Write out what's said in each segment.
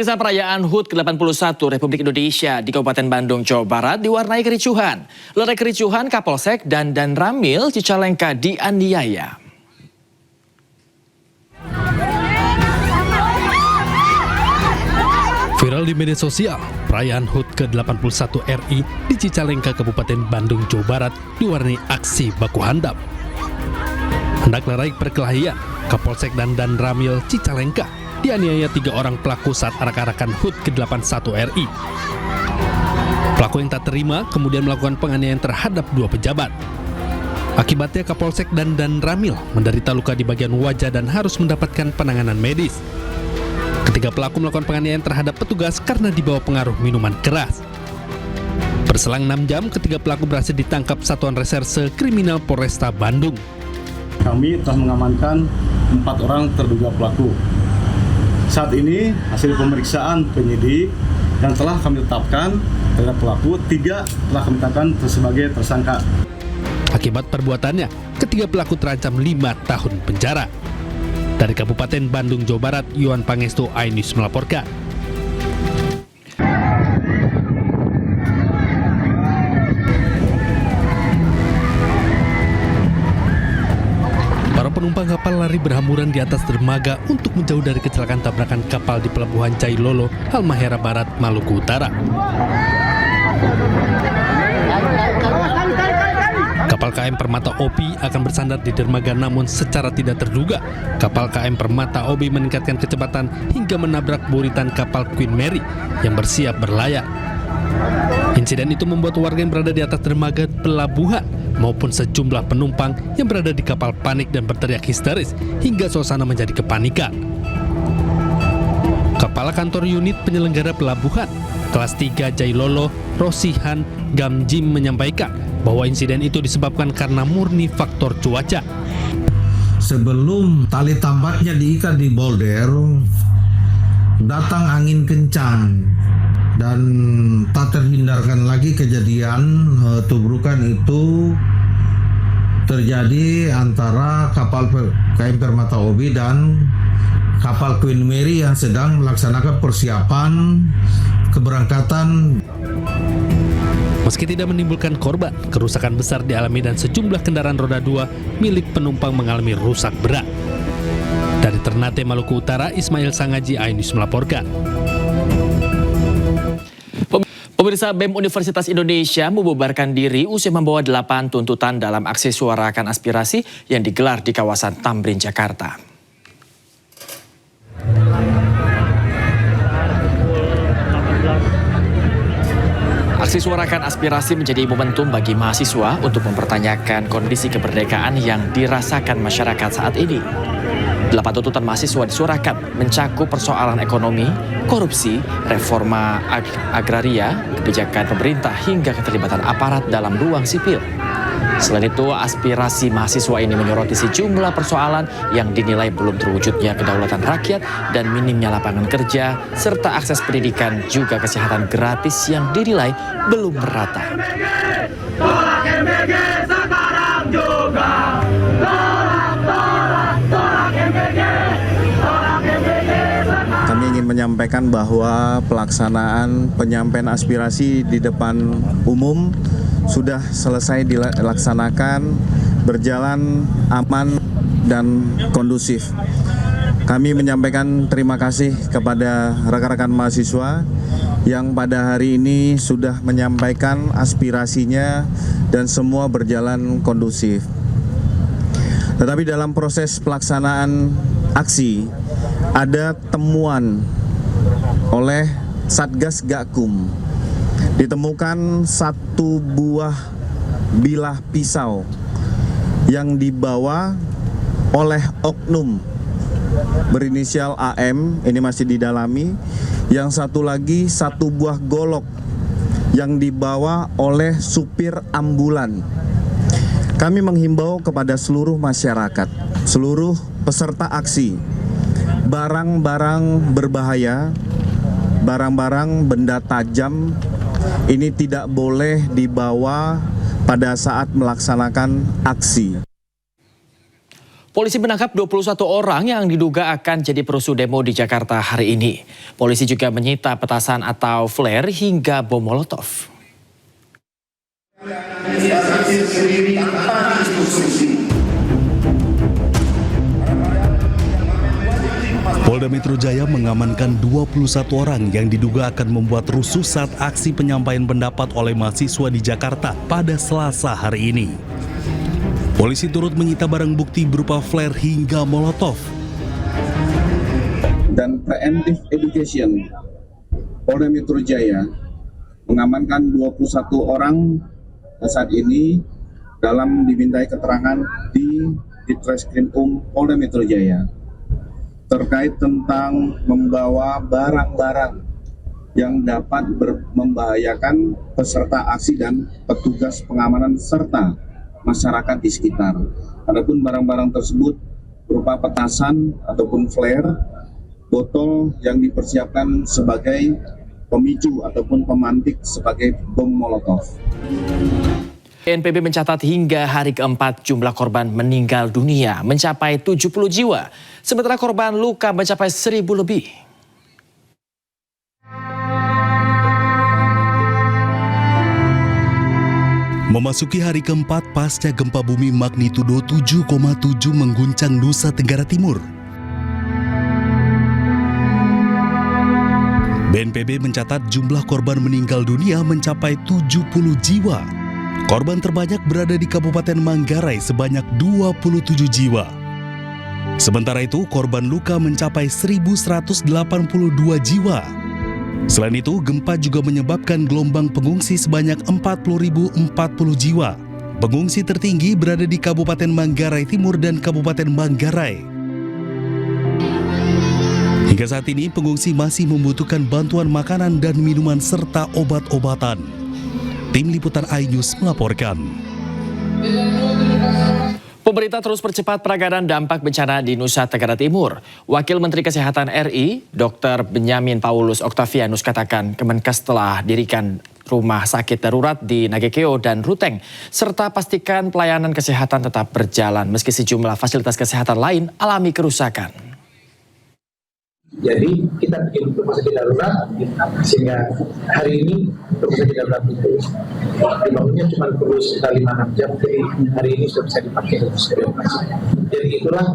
Pemirsa, perayaan HUT ke-81 Republik Indonesia di Kabupaten Bandung, Jawa Barat diwarnai kericuhan. Lerai kericuhan, Kapolsek dan Ramil Cicalengka dianiaya. Viral di media sosial, perayaan HUT ke-81 RI di Cicalengka, Kabupaten Bandung, Jawa Barat diwarnai aksi baku hantam. Hendak lerai perkelahian, Kapolsek dan Ramil Cicalengka dianiaya 3 orang pelaku saat arak-arakan HUT ke-81 RI. Pelaku yang tak terima kemudian melakukan penganiayaan terhadap 2 pejabat. Akibatnya Kapolsek dan Ramil menderita luka di bagian wajah dan harus mendapatkan penanganan medis. Ketiga pelaku melakukan penganiayaan terhadap petugas karena dibawa pengaruh minuman keras. Berselang 6 jam, ketiga pelaku berhasil ditangkap Satuan Reserse Kriminal Polresta Bandung. Kami telah mengamankan 4 orang terduga pelaku. Saat ini hasil pemeriksaan penyidik yang telah kami tetapkan terhadap pelaku, 3 telah kami tetapkan sebagai tersangka. Akibat perbuatannya, ketiga pelaku terancam 5 tahun penjara. Dari Kabupaten Bandung, Jawa Barat, Yohan Pangestu, iNews melaporkan. Para penumpang kapal lari berhamburan di atas dermaga untuk menjauh dari kecelakaan tabrakan kapal di Pelabuhan Jailolo, Halmahera Barat, Maluku Utara. Kapal KM Permata Opi akan bersandar di dermaga, namun secara tidak terduga, kapal KM Permata Obi meningkatkan kecepatan hingga menabrak buritan kapal Queen Mary yang bersiap berlayar. Insiden itu membuat warga yang berada di atas dermaga pelabuhan maupun sejumlah penumpang yang berada di kapal panik dan berteriak histeris hingga suasana menjadi kepanikan. Kepala Kantor Unit Penyelenggara Pelabuhan Kelas 3 Jailolo, Rosihan Gamjim menyampaikan bahwa insiden itu disebabkan karena murni faktor cuaca. Sebelum tali tambatnya diikat di bolder, datang angin kencang dan tak terhindarkan lagi kejadian tubrukan itu terjadi antara kapal KM Permata Obi dan kapal Queen Mary yang sedang melaksanakan persiapan keberangkatan. Meski tidak menimbulkan korban, kerusakan besar dialami dan sejumlah kendaraan roda 2 milik penumpang mengalami rusak berat. Dari Ternate, Maluku Utara, Ismail Sangaji, iNews melaporkan. Pemirsa, BEM Universitas Indonesia membubarkan diri usai membawa 8 tuntutan dalam aksi suarakan aspirasi yang digelar di kawasan Tamrin, Jakarta. Aksi suarakan aspirasi menjadi momentum bagi mahasiswa untuk mempertanyakan kondisi kemerdekaan yang dirasakan masyarakat saat ini. 8 tuntutan mahasiswa disuarakan mencakup persoalan ekonomi, korupsi, reforma agraria, kebijakan pemerintah hingga keterlibatan aparat dalam ruang sipil. Selain itu, aspirasi mahasiswa ini menyoroti sejumlah persoalan yang dinilai belum terwujudnya kedaulatan rakyat dan minimnya lapangan kerja, serta akses pendidikan juga kesehatan gratis yang dinilai belum merata. Tolak MBG sekarang juga. Tolak MBG. Kami ingin menyampaikan bahwa pelaksanaan penyampaian aspirasi di depan umum sudah selesai dilaksanakan, berjalan aman dan kondusif. Kami menyampaikan terima kasih kepada rekan-rekan mahasiswa yang pada hari ini sudah menyampaikan aspirasinya dan semua berjalan kondusif. Tetapi dalam proses pelaksanaan aksi ada temuan oleh Satgas Gakum. Ditemukan 1 buah bilah pisau yang dibawa oleh oknum berinisial AM, ini masih didalami. Yang satu lagi 1 buah golok yang dibawa oleh supir ambulan. Kami menghimbau kepada seluruh masyarakat, seluruh peserta aksi, barang-barang berbahaya, barang-barang benda tajam ini tidak boleh dibawa pada saat melaksanakan aksi. Polisi menangkap 21 orang yang diduga akan jadi perusuh demo di Jakarta hari ini. Polisi juga menyita petasan atau flare hingga bom molotov. Polda Metro Jaya mengamankan 21 orang yang diduga akan membuat rusuh saat aksi penyampaian pendapat oleh mahasiswa di Jakarta pada Selasa hari ini. Polisi turut menyita barang bukti berupa flare hingga molotov. Dan preemptive education, Polda Metro Jaya mengamankan 21 orang saat ini dalam dimintai keterangan di Ditreskrimum Polda Metro Jaya terkait tentang membawa barang-barang yang dapat membahayakan peserta aksi dan petugas pengamanan serta masyarakat di sekitar. Adapun barang-barang tersebut berupa petasan ataupun flare, botol yang dipersiapkan sebagai pemicu ataupun pemantik sebagai bom molotov. BNPB mencatat hingga hari keempat jumlah korban meninggal dunia mencapai 70 jiwa, sementara korban luka mencapai 1.000 lebih. Memasuki hari keempat pasca gempa bumi magnitudo 7,7 mengguncang Nusa Tenggara Timur. BNPB mencatat jumlah korban meninggal dunia mencapai 70 jiwa. Korban terbanyak berada di Kabupaten Manggarai sebanyak 27 jiwa. Sementara itu, korban luka mencapai 1.182 jiwa. Selain itu, gempa juga menyebabkan gelombang pengungsi sebanyak 40.040 jiwa. Pengungsi tertinggi berada di Kabupaten Manggarai Timur dan Kabupaten Manggarai. Hingga saat ini, pengungsi masih membutuhkan bantuan makanan dan minuman serta obat-obatan. Tim Liputan iNews melaporkan. Pemerintah terus percepat penanganan dampak bencana di Nusa Tenggara Timur. Wakil Menteri Kesehatan RI, Dr. Benyamin Paulus Octavianus katakan Kemenkes telah dirikan rumah sakit darurat di Nagekeo dan Ruteng, serta pastikan pelayanan kesehatan tetap berjalan meski sejumlah fasilitas kesehatan lain alami kerusakan. Jadi kita bikin rumah sakit darurat sehingga hari ini rumah sakit darurat itu dibangunnya cuma perlu sekitar 5-6 jam, jadi hari ini sudah bisa dipakai untuk operasi. Jadi itulah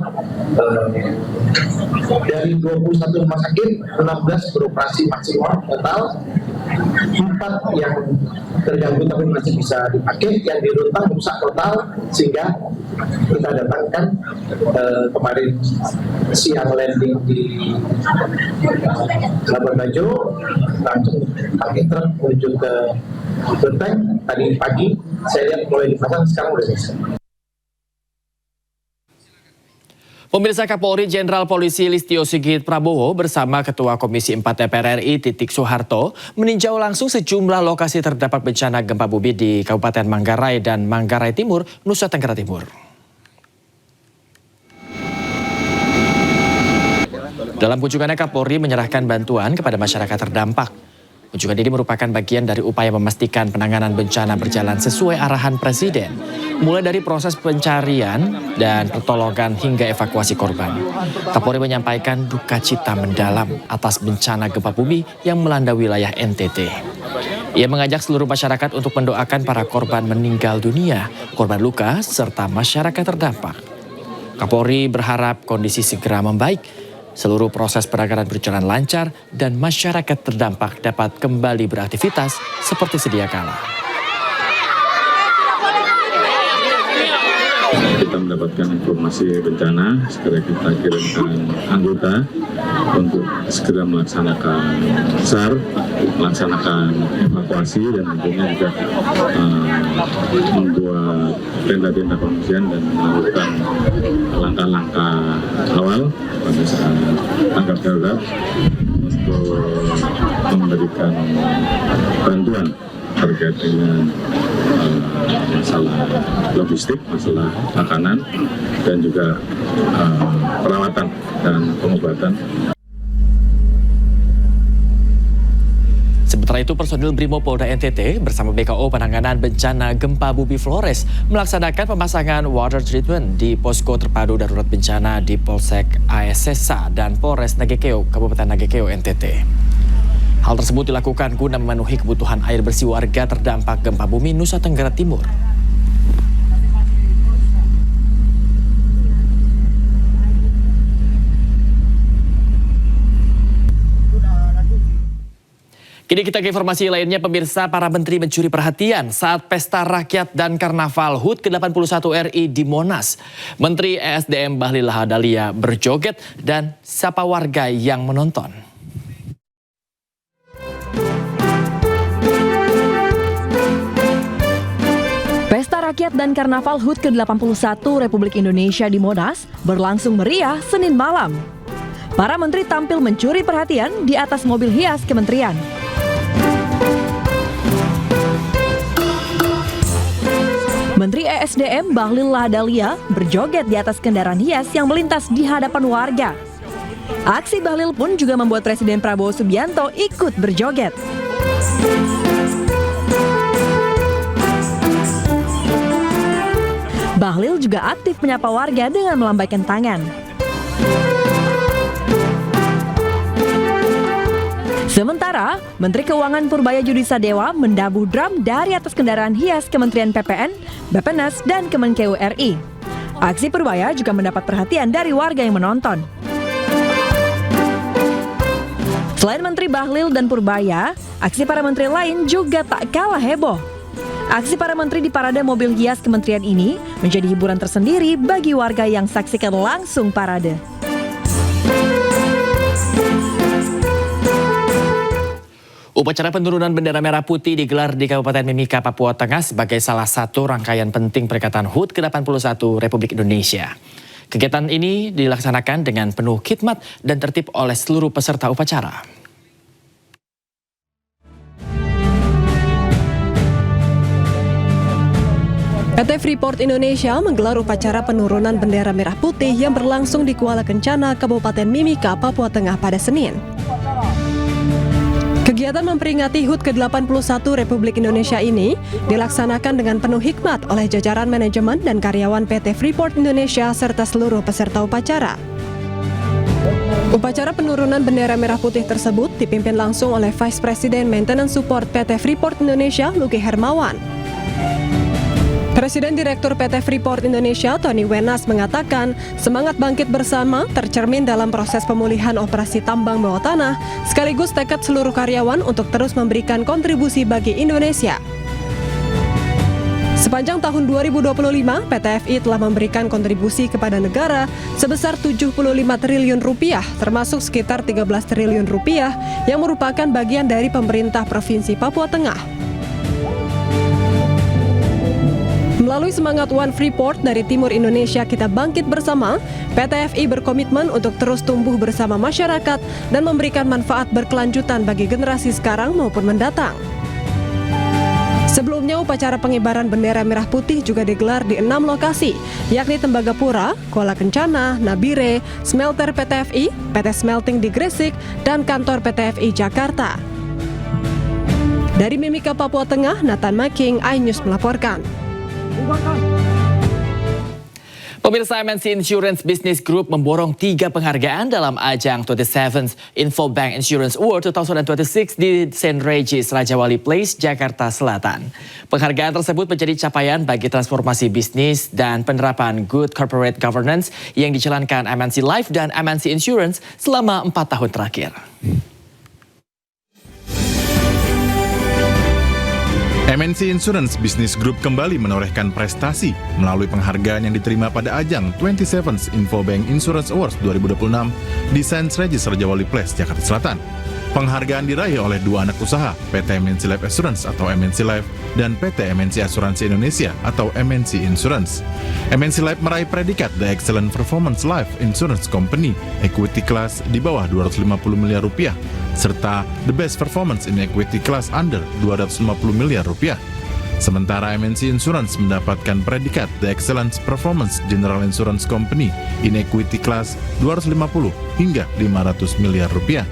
dari 21 rumah sakit 16 beroperasi maksimal total, 4 yang terganggu tapi masih bisa dipakai, yang di Ruteng rusak total sehingga kita datangkan kemarin siang landing di Labuan Bajo, langsung pakai truk menuju ke Ruteng. Tadi pagi saya lihat mulai dipasang, sekarang sudah selesai. Pemirsa, Kapolri Jenderal Polisi Listio Sigit Prabowo bersama Ketua Komisi 4 DPR RI Titik Soeharto meninjau langsung sejumlah lokasi terdampak bencana gempa bumi di Kabupaten Manggarai dan Manggarai Timur, Nusa Tenggara Timur. Dalam kunjungannya, Kapolri menyerahkan bantuan kepada masyarakat terdampak. Kunjungan ini merupakan bagian dari upaya memastikan penanganan bencana berjalan sesuai arahan Presiden, mulai dari proses pencarian dan pertolongan hingga evakuasi korban. Kapolri menyampaikan duka cita mendalam atas bencana gempa bumi yang melanda wilayah NTT. Ia mengajak seluruh masyarakat untuk mendoakan para korban meninggal dunia, korban luka, serta masyarakat terdampak. Kapolri berharap kondisi segera membaik, seluruh proses penanganan berjalan lancar, dan masyarakat terdampak dapat kembali beraktivitas seperti sedia kala. Kita mendapatkan informasi bencana, segera kita kirimkan anggota untuk segera melaksanakan SAR, melaksanakan evakuasi, dan tentunya juga membuat tenda-tenda pengungsian dan melakukan langkah-langkah awal pada saat tanggap darurat untuk memberikan bantuan terkait dengan masalah logistik, masalah makanan, dan juga perawatan dan pengobatan. Sementara Kala itu personil Brimopolda NTT bersama BKO Penanganan Bencana Gempa Bumi Flores melaksanakan pemasangan water treatment di posko terpadu darurat bencana di Polsek Aesesa dan Polres Nagekeo, Kabupaten Nagekeo, NTT. Hal tersebut dilakukan guna memenuhi kebutuhan air bersih warga terdampak gempa bumi Nusa Tenggara Timur. Kini kita ke informasi lainnya, pemirsa. Para menteri mencuri perhatian saat pesta rakyat dan karnaval HUT ke-81 RI di Monas. Menteri ESDM Bahlil Lahadalia berjoget dan sapa warga yang menonton. Pesta Rakyat dan Karnaval HUT ke-81 Republik Indonesia di Monas berlangsung meriah Senin malam. Para menteri tampil mencuri perhatian di atas mobil hias kementerian. Menteri ESDM Bahlil Lahadalia berjoget di atas kendaraan hias yang melintas di hadapan warga. Aksi Bahlil pun juga membuat Presiden Prabowo Subianto ikut berjoget. Bahlil juga aktif menyapa warga dengan melambaikan tangan. Sementara, Menteri Keuangan Purbaya Judisadewa mendabuh drum dari atas kendaraan hias Kementerian PPN, Bappenas, dan Kemenkeu RI. Aksi Purbaya juga mendapat perhatian dari warga yang menonton. Selain Menteri Bahlil dan Purbaya, aksi para menteri lain juga tak kalah heboh. Aksi para menteri di parade mobil hias kementerian ini menjadi hiburan tersendiri bagi warga yang saksikan langsung parade. Upacara penurunan bendera merah putih digelar di Kabupaten Mimika, Papua Tengah sebagai salah satu rangkaian penting peringatan HUT ke-81 Republik Indonesia. Kegiatan ini dilaksanakan dengan penuh khidmat dan tertib oleh seluruh peserta upacara. PT Freeport Indonesia menggelar upacara penurunan bendera merah putih yang berlangsung di Kuala Kencana, Kabupaten Mimika, Papua Tengah pada Senin. Kegiatan memperingati HUT ke-81 Republik Indonesia ini dilaksanakan dengan penuh hikmat oleh jajaran manajemen dan karyawan PT Freeport Indonesia serta seluruh peserta upacara. Upacara penurunan bendera merah putih tersebut dipimpin langsung oleh Vice President Maintenance Support PT Freeport Indonesia, Luki Hermawan. Presiden Direktur PT Freeport Indonesia, Tony Wenas, mengatakan semangat bangkit bersama tercermin dalam proses pemulihan operasi tambang bawah tanah, sekaligus tekad seluruh karyawan untuk terus memberikan kontribusi bagi Indonesia. Sepanjang tahun 2025, PT FI telah memberikan kontribusi kepada negara sebesar 75 triliun rupiah, termasuk sekitar 13 triliun rupiah yang merupakan bagian dari pemerintah Provinsi Papua Tengah. Melalui semangat One Freeport dari Timur Indonesia kita bangkit bersama, PT FI berkomitmen untuk terus tumbuh bersama masyarakat dan memberikan manfaat berkelanjutan bagi generasi sekarang maupun mendatang. Sebelumnya, upacara pengibaran bendera merah putih juga digelar di 6 lokasi, yakni Tembagapura, Kuala Kencana, Nabire, Smelter PT FI, PT Smelting di Gresik, dan kantor PT FI Jakarta. Dari Mimika, Papua Tengah, Nathan Making, iNews melaporkan. Pemirsa, MNC Insurance Business Group memborong 3 penghargaan dalam ajang 27th Infobank Insurance Award 2026 di St. Regis, Raja Wali Place, Jakarta Selatan. Penghargaan tersebut menjadi capaian bagi transformasi bisnis dan penerapan Good Corporate Governance yang dijalankan MNC Life dan MNC Insurance selama 4 tahun terakhir. MNC Insurance Business Group kembali menorehkan prestasi melalui penghargaan yang diterima pada ajang 27th Infobank Insurance Awards 2026 di St. Regis, Raja Wali Place, Jakarta Selatan. Penghargaan diraih oleh 2 anak usaha, PT MNC Life Assurance atau MNC Life dan PT MNC Asuransi Indonesia atau MNC Insurance. MNC Life meraih predikat The Excellent Performance Life Insurance Company Equity Class di bawah 250 miliar rupiah, serta The Best Performance in Equity Class under 250 miliar rupiah. Sementara MNC Insurance mendapatkan predikat The Excellent Performance General Insurance Company in Equity Class 250 hingga 500 miliar rupiah.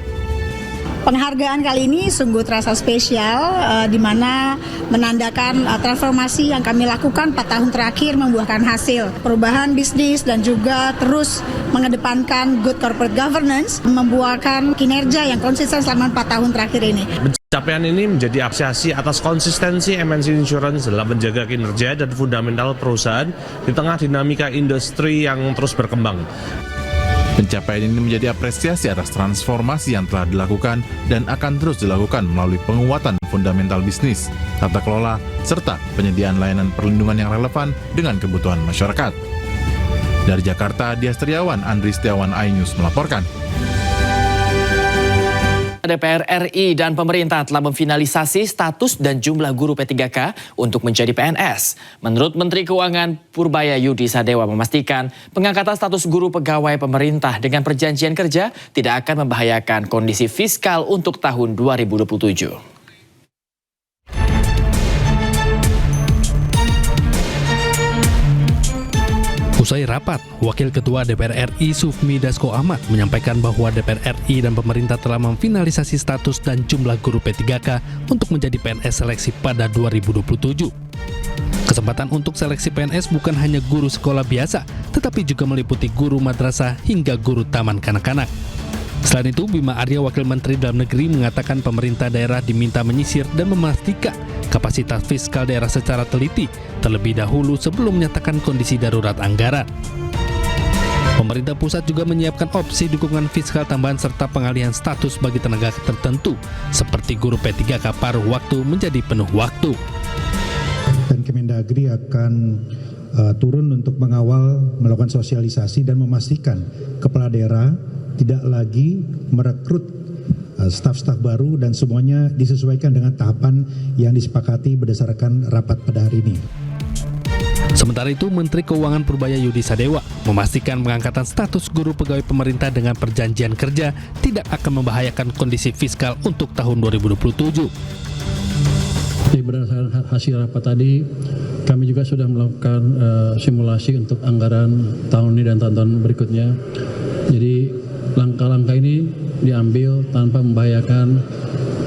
Penghargaan kali ini sungguh terasa spesial, di mana menandakan transformasi yang kami lakukan 4 tahun terakhir membuahkan hasil. Perubahan bisnis dan juga terus mengedepankan good corporate governance, membuahkan kinerja yang konsisten selama 4 tahun terakhir ini. Pencapaian ini menjadi apresiasi atas konsistensi MNC Insurance dalam menjaga kinerja dan fundamental perusahaan di tengah dinamika industri yang terus berkembang. Pencapaian ini menjadi apresiasi atas transformasi yang telah dilakukan dan akan terus dilakukan melalui penguatan fundamental bisnis, tata kelola, serta penyediaan layanan perlindungan yang relevan dengan kebutuhan masyarakat. Dari Jakarta, Dias Triawan, Andri Setiawan, iNews melaporkan. DPR RI dan pemerintah telah memfinalisasi status dan jumlah guru P3K untuk menjadi PNS. Menurut Menteri Keuangan Purbaya Yudi Sadewa memastikan pengangkatan status guru pegawai pemerintah dengan perjanjian kerja tidak akan membahayakan kondisi fiskal untuk tahun 2027. Usai rapat, Wakil Ketua DPR RI Sufmi Dasko Ahmad menyampaikan bahwa DPR RI dan pemerintah telah memfinalisasi status dan jumlah guru P3K untuk menjadi PNS seleksi pada 2027. Kesempatan untuk seleksi PNS bukan hanya guru sekolah biasa, tetapi juga meliputi guru madrasah hingga guru taman kanak-kanak. Selain itu, Bima Arya, Wakil Menteri Dalam Negeri, mengatakan pemerintah daerah diminta menyisir dan memastikan kapasitas fiskal daerah secara teliti terlebih dahulu sebelum menyatakan kondisi darurat anggaran. Pemerintah pusat juga menyiapkan opsi dukungan fiskal tambahan serta pengalihan status bagi tenaga tertentu seperti guru P3K paruh waktu menjadi penuh waktu. Dan Kemendagri akan turun untuk mengawal, melakukan sosialisasi dan memastikan kepala daerah tidak lagi merekrut staf-staf baru dan semuanya disesuaikan dengan tahapan yang disepakati berdasarkan rapat pada hari ini. Sementara itu, Menteri Keuangan Purbaya Yudi Sadewa memastikan pengangkatan status guru pegawai pemerintah dengan perjanjian kerja tidak akan membahayakan kondisi fiskal untuk tahun 2027. Berdasarkan hasil rapat tadi, kami juga sudah melakukan simulasi untuk anggaran tahun ini dan tahun-tahun berikutnya. Jadi langkah-langkah ini diambil tanpa membahayakan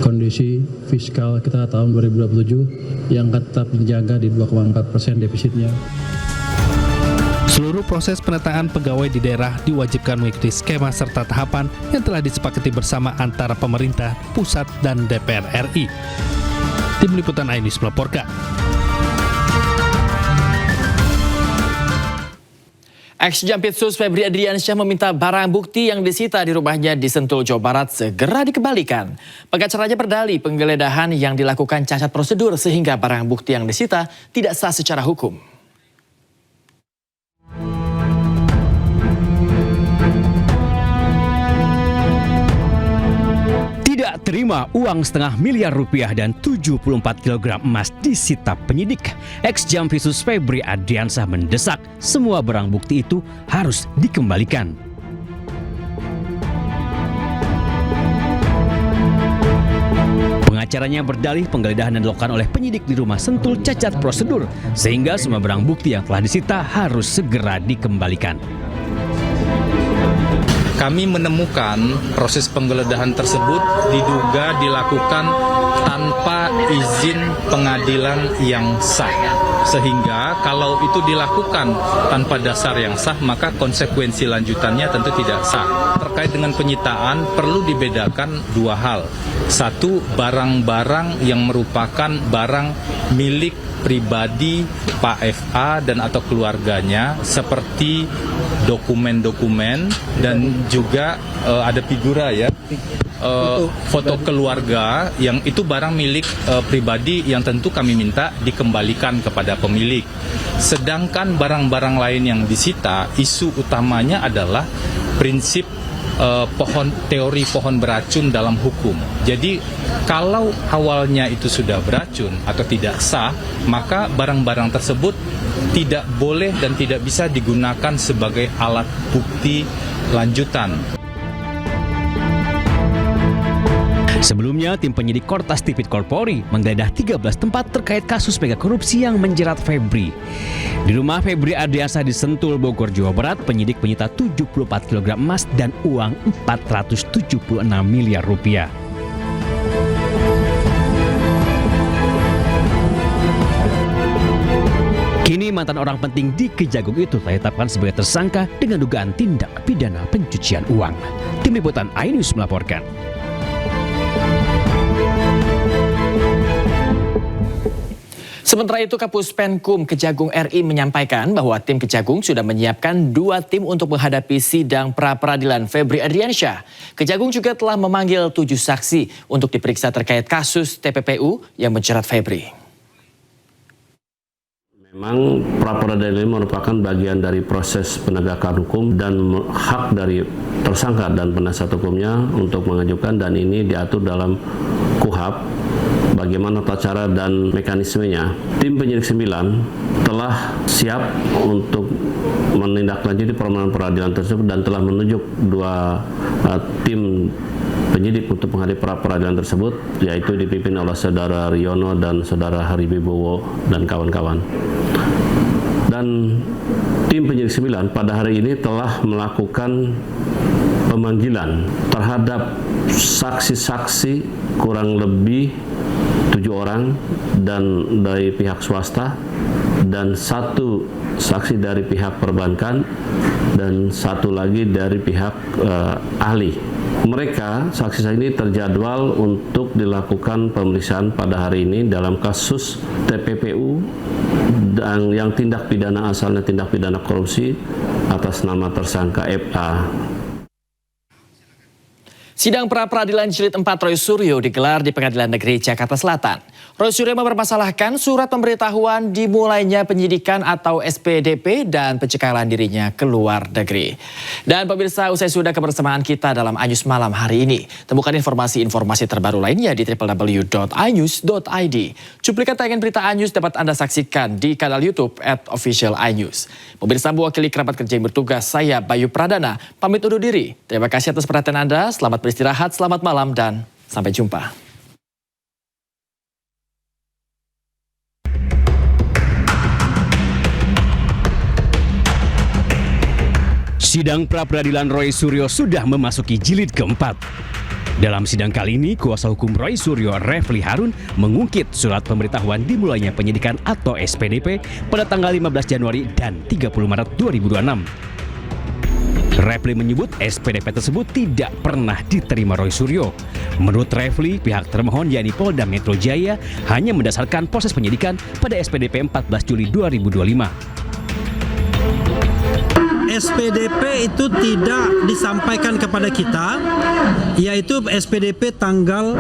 kondisi fiskal kita tahun 2027 yang tetap dijaga di 2,4% defisitnya. Seluruh proses penataan pegawai di daerah diwajibkan mengikuti skema serta tahapan yang telah disepakati bersama antara pemerintah, pusat, dan DPR RI. Tim Liputan iNews melaporkan. Ex-Jampitsus Febri Adriansyah meminta barang bukti yang disita di rumahnya di Sentul, Jawa Barat segera dikembalikan. Pengacaranya berdalih penggeledahan yang dilakukan cacat prosedur sehingga barang bukti yang disita tidak sah secara hukum. Tidak terima uang setengah miliar rupiah dan 74 kg emas disita penyidik. Ex-Jampitsus Febri Adriansyah mendesak semua barang bukti itu harus dikembalikan. Pengacaranya berdalih penggeledahan yang dilakukan oleh penyidik di rumah Sentul cacat prosedur sehingga semua barang bukti yang telah disita harus segera dikembalikan. Kami menemukan proses penggeledahan tersebut diduga dilakukan tanpa izin pengadilan yang sah. Sehingga kalau itu dilakukan tanpa dasar yang sah, maka konsekuensi lanjutannya tentu tidak sah. Terkait dengan penyitaan perlu dibedakan dua hal. Satu, barang-barang yang merupakan barang milik pribadi Pak FA dan atau keluarganya seperti dokumen-dokumen dan juga ada figura ya, foto keluarga yang itu barang milik pribadi yang tentu kami minta dikembalikan kepada pemilik. Sedangkan barang-barang lain yang disita, isu utamanya adalah prinsip teori pohon beracun dalam hukum. Jadi kalau awalnya itu sudah beracun atau tidak sah, maka barang-barang tersebut tidak boleh dan tidak bisa digunakan sebagai alat bukti lanjutan. Sebelumnya, tim penyidik Kortas Tipikor Polri menggeledah 13 tempat terkait kasus mega korupsi yang menjerat Febri. Di rumah Febri Adriansyah di Sentul, Bogor, Jawa Barat, penyidik menyita 74 kg emas dan uang 476 miliar rupiah. mantan orang penting di Kejagung itu telah ditetapkan sebagai tersangka dengan dugaan tindak pidana pencucian uang. Tim Liputan iNews melaporkan. Sementara itu, Kapus Penkum Kejagung RI menyampaikan bahwa tim Kejagung sudah menyiapkan 2 tim untuk menghadapi sidang pra-peradilan Febri Adriansyah. Kejagung juga telah memanggil 7 saksi untuk diperiksa terkait kasus TPPU yang menjerat Febri. Memang pra-peradilan ini merupakan bagian dari proses penegakan hukum dan hak dari tersangka dan penasihat hukumnya untuk mengajukan, dan ini diatur dalam KUHP bagaimana tata cara dan mekanismenya. Tim penyidik 9 telah siap untuk menindaklanjuti permohonan peradilan tersebut dan telah menunjuk 2 tim penyidik untuk menghadapi pra-peradilan tersebut, yaitu dipimpin oleh Saudara Riono dan Saudara Haribibowo dan kawan-kawan. Dan tim penyidik 9 pada hari ini telah melakukan pemanggilan terhadap saksi-saksi kurang lebih 7 orang dan dari pihak swasta, dan 1 saksi dari pihak perbankan, dan 1 lagi dari pihak ahli. Mereka, saksi-saksi ini terjadwal untuk dilakukan pemeriksaan pada hari ini dalam kasus TPPU dan yang tindak pidana asalnya tindak pidana korupsi atas nama tersangka FA. Sidang pra-peradilan jilid 4 Roy Suryo digelar di Pengadilan Negeri Jakarta Selatan. Roy Suryo mempermasalahkan surat pemberitahuan dimulainya penyidikan atau SPDP dan pencekalan dirinya ke luar negeri. Dan pemirsa, usai sudah kebersamaan kita dalam iNews Malam hari ini. Temukan informasi-informasi terbaru lainnya di www.inews.id. Cuplikan tayangan berita iNews dapat Anda saksikan di kanal YouTube @officialinews. Pemirsa, mewakili kerabat kerja yang bertugas, saya Bayu Pradana pamit undur diri. Terima kasih atas perhatian Anda. Selamat beristirahat, selamat malam, dan sampai jumpa. Sidang pra-peradilan Roy Suryo sudah memasuki jilid keempat. Dalam sidang kali ini, kuasa hukum Roy Suryo, Refli Harun, mengungkit surat pemberitahuan dimulainya penyidikan atau SPDP pada tanggal 15 Januari dan 30 Maret 2026. Refli menyebut SPDP tersebut tidak pernah diterima Roy Suryo. Menurut Refli, pihak termohon yakni Polda Metro Jaya hanya mendasarkan proses penyidikan pada SPDP 14 Juli 2025. SPDP itu tidak disampaikan kepada kita, yaitu SPDP tanggal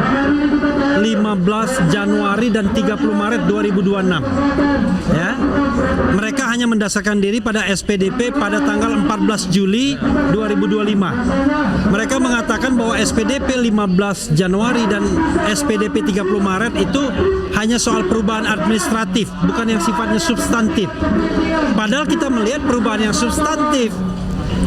15 Januari dan 30 Maret 2026. Ya. Mereka hanya mendasarkan diri pada SPDP pada tanggal 14 Juli 2025. Mereka mengatakan bahwa SPDP 15 Januari dan SPDP 30 Maret itu hanya soal perubahan administratif, bukan yang sifatnya substantif. Padahal kita melihat perubahan yang substantif.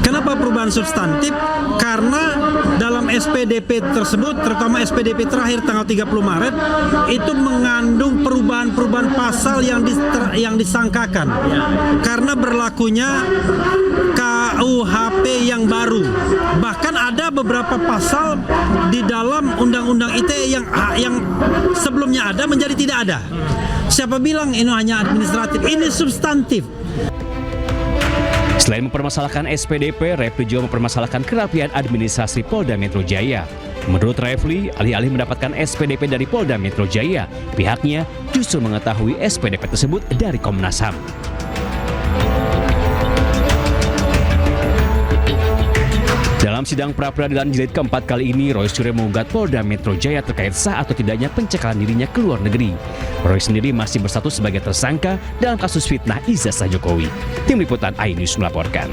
Kenapa perubahan substantif? Karena dalam SPDP tersebut, terutama SPDP terakhir tanggal 30 Maret, itu mengandung perubahan-perubahan pasal yang disangkakan. Karena berlakunya KUHP yang baru. Bahkan ada beberapa pasal di dalam Undang-Undang ITE yang sebelumnya ada menjadi tidak ada. Siapa bilang ini hanya administratif? Ini substantif. Selain mempermasalahkan SPDP, Refli juga mempermasalahkan kerapian administrasi Polda Metro Jaya. Menurut Refli, alih-alih mendapatkan SPDP dari Polda Metro Jaya, pihaknya justru mengetahui SPDP tersebut dari Komnas HAM. Dalam sidang pra-peradilan jilid keempat kali ini, Roy Suryo menggugat Polda Metro Jaya terkait sah atau tidaknya pencekalan dirinya ke luar negeri. Roy sendiri masih berstatus sebagai tersangka dalam kasus fitnah ijazah Jokowi. Tim Liputan iNews melaporkan.